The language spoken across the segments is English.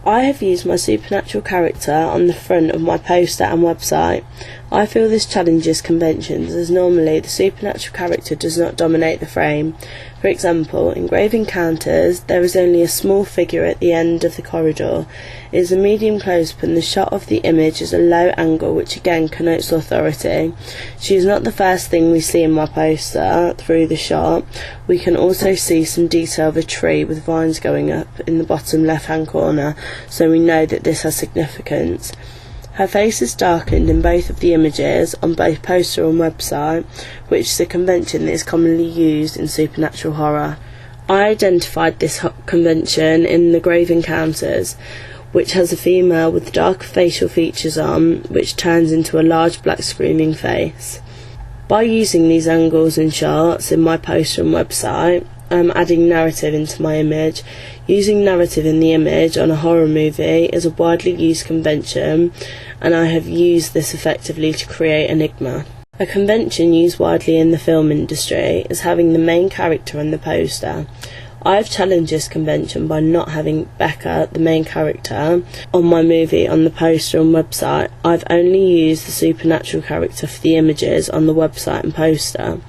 I have used my supernatural character on the front of my poster and website. I feel this challenges conventions, as normally the supernatural character does not dominate the frame. For example, in Grave Encounters, there is only a small figure at the end of the corridor. It is a medium close-up and the shot of the image is a low angle, which again connotes authority. She is not the first thing we see in my poster. Through the shot, we can also see some detail of a tree with vines going up in the bottom left-hand corner, so we know that this has significance. Her face is darkened in both of the images on both poster and website, which is a convention that is commonly used in supernatural horror. I identified this convention in the Grave Encounters, which has a female with dark facial features on, which turns into a large black screaming face. By using these angles and shots in my poster and website, I'm adding narrative into my image. Using narrative in the image on a horror movie is a widely used convention, and I have used this effectively to create enigma. A convention used widely in the film industry is having the main character on the poster. I have challenged this convention by not having Becca, the main character, on my movie on the poster and website. I've only used the supernatural character for the images on the website and poster.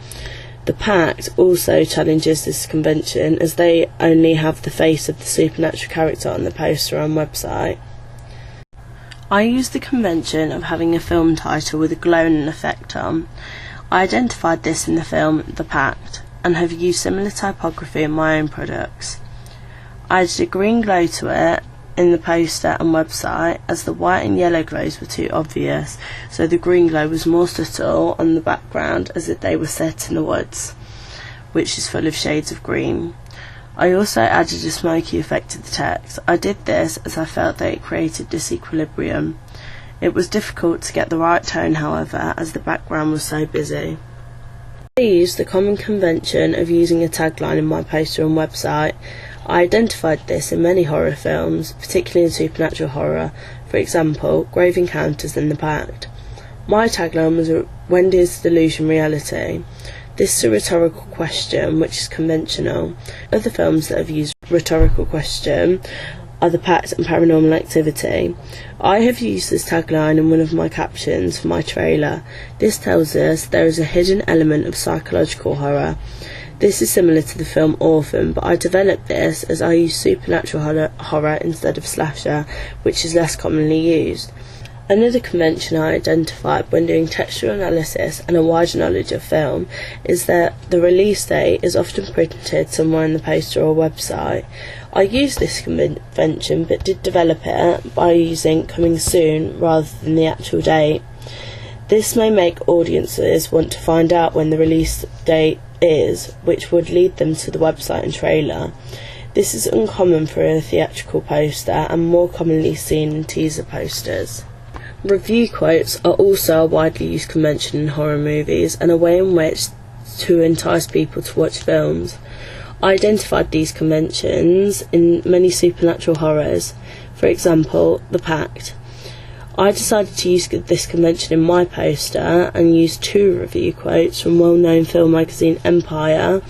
The Pact also challenges this convention, as they only have the face of the supernatural character on the poster and website. I used the convention of having a film title with a glowing effect on. I identified this in the film The Pact, and have used similar typography in my own products. I added a green glow to it in the poster and website, as the white and yellow glows were too obvious, so the green glow was more subtle on the background, as if they were set in the woods, which is full of shades of green. I also added a smoky effect to the text. I did this as I felt that it created disequilibrium. It was difficult to get the right tone, however, as the background was so busy. I used the common convention of using a tagline in my poster and website. I identified this in many horror films, particularly in supernatural horror, for example, Grave Encounters and The Pact. My tagline was "When is delusion reality?" This is a rhetorical question, which is conventional. Other films that have used rhetorical question are The Pact and Paranormal Activity. I have used this tagline in one of my captions for my trailer. This tells us there is a hidden element of psychological horror. This is similar to the film Orphan, but I developed this as I use supernatural horror instead of slasher, which is less commonly used. Another convention I identified when doing textual analysis and a wider knowledge of film is that the release date is often printed somewhere in the poster or website. I used this convention but did develop it by using "coming soon" rather than the actual date. This may make audiences want to find out when the release date is, which would lead them to the website and trailer. This is uncommon for a theatrical poster and more commonly seen in teaser posters. Review quotes are also a widely used convention in horror movies and a way in which to entice people to watch films. I identified these conventions in many supernatural horrors, for example, The Pact. I decided to use this convention in my poster and used 2 review quotes from well-known film magazine Empire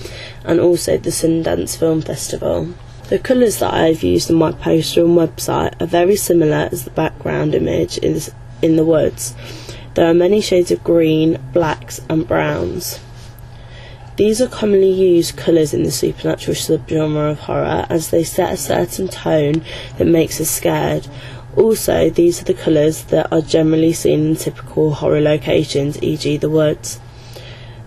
and also the Sundance Film Festival. The colours that I have used in my poster and website are very similar as the background image in the woods. There are many shades of green, blacks and browns. These are commonly used colours in the supernatural subgenre of horror, as they set a certain tone that makes us scared. Also, these are the colours that are generally seen in typical horror locations, e.g. the woods.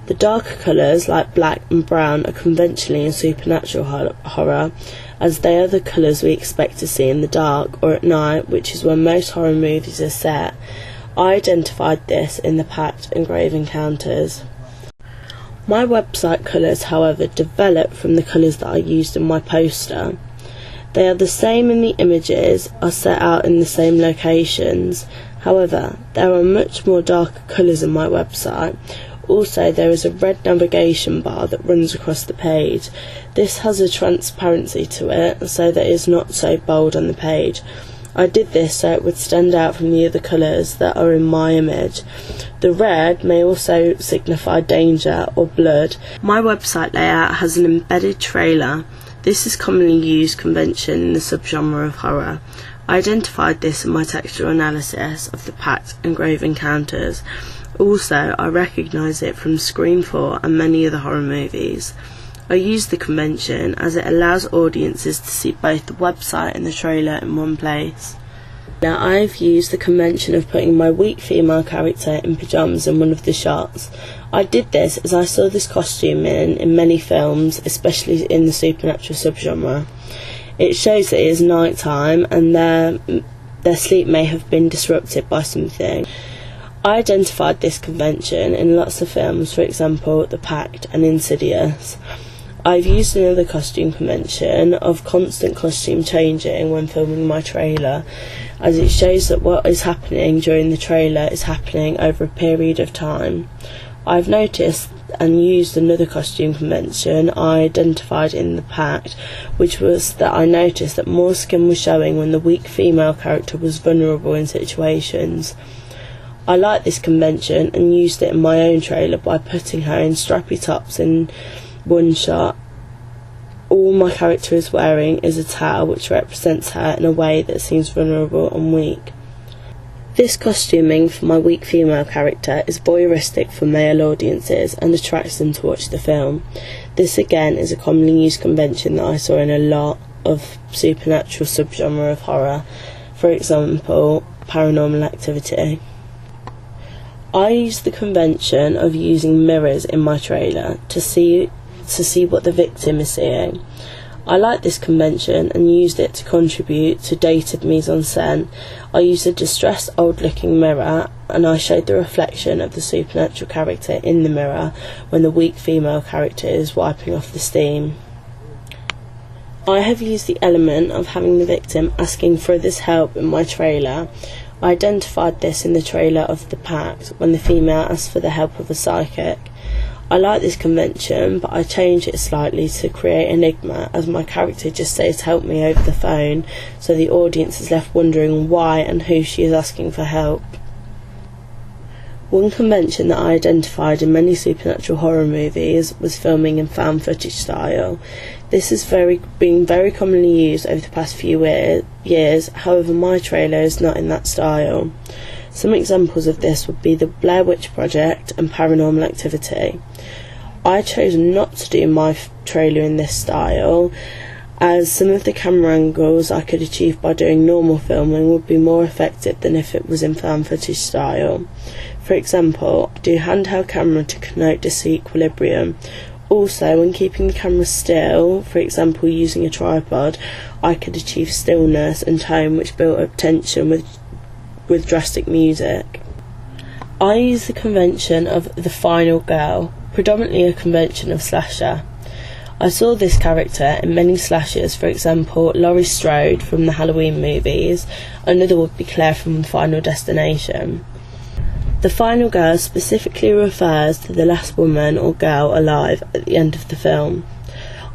The darker colours, like black and brown, are conventionally in supernatural horror, as they are the colours we expect to see in the dark or at night, which is when most horror movies are set. I identified this in The Pact and Grave Encounters. My website colours, however, develop from the colours that I used in my poster. They are the same in the images, are set out in the same locations. However, there are much more darker colours in my website. Also, there is a red navigation bar that runs across the page. This has a transparency to it, so that it is not so bold on the page. I did this so it would stand out from the other colours that are in my image. The red may also signify danger or blood. My website layout has an embedded trailer. This is commonly used convention in the subgenre of horror. I identified this in my textual analysis of the Pact and Grave Encounters. Also, I recognise it from Scream 4 and many other horror movies. I use the convention as it allows audiences to see both the website and the trailer in one place. Now, I've used the convention of putting my weak female character in pyjamas in one of the shots. I did this as I saw this costume in many films, especially in the supernatural subgenre. It shows that it is night time and their sleep may have been disrupted by something. I identified this convention in lots of films, for example, The Pact and Insidious. I've used another costume convention of constant costume changing when filming my trailer, as it shows that what is happening during the trailer is happening over a period of time. I've noticed and used another costume convention I identified in The Pact, which was that I noticed that more skin was showing when the weak female character was vulnerable in situations. I liked this convention and used it in my own trailer by putting her in strappy tops in one shot. All my character is wearing is a towel which represents her in a way that seems vulnerable and weak. This costuming for my weak female character is voyeuristic for male audiences and attracts them to watch the film. This again is a commonly used convention that I saw in a lot of supernatural subgenre of horror, for example, Paranormal Activity. I use the convention of using mirrors in my trailer to see what the victim is seeing. I like this convention and used it to contribute to dated mise-en-scène. I used a distressed old-looking mirror and I showed the reflection of the supernatural character in the mirror when the weak female character is wiping off the steam. I have used the element of having the victim asking for others' help in my trailer. I identified this in the trailer of The Pact when the female asked for the help of a psychic. I like this convention, but I changed it slightly to create enigma, as my character just says help me over the phone, so the audience is left wondering why and who she is asking for help. One convention that I identified in many supernatural horror movies was filming in found footage style. This has been very commonly used over the past few years, however my trailer is not in that style. Some examples of this would be the Blair Witch Project and Paranormal Activity. I chose not to do my trailer in this style, as some of the camera angles I could achieve by doing normal filming would be more effective than if it was in found footage style. For example, I do handheld camera to connote disequilibrium. Also, when keeping the camera still, for example using a tripod, I could achieve stillness and tone which built up tension with drastic music. I use the convention of the final girl, predominantly a convention of slasher. I saw this character in many slashers, for example Laurie Strode from the Halloween movies, another would be Claire from Final Destination. The final girl specifically refers to the last woman or girl alive at the end of the film.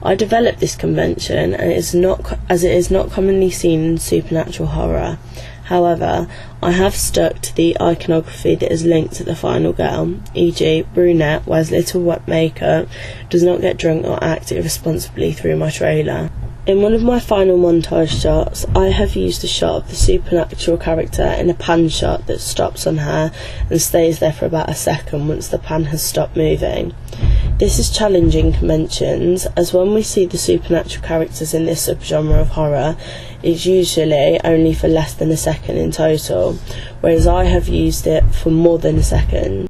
I developed this convention as it is not commonly seen in supernatural horror. However, I have stuck to the iconography that is linked to the final girl, e.g. brunette, wears little wet makeup, does not get drunk or act irresponsibly through my trailer. In one of my final montage shots, I have used a shot of the supernatural character in a pan shot that stops on her and stays there for about a second once the pan has stopped moving. This is challenging conventions, as when we see the supernatural characters in this subgenre of horror, it's usually only for less than a second in total, whereas I have used it for more than a second.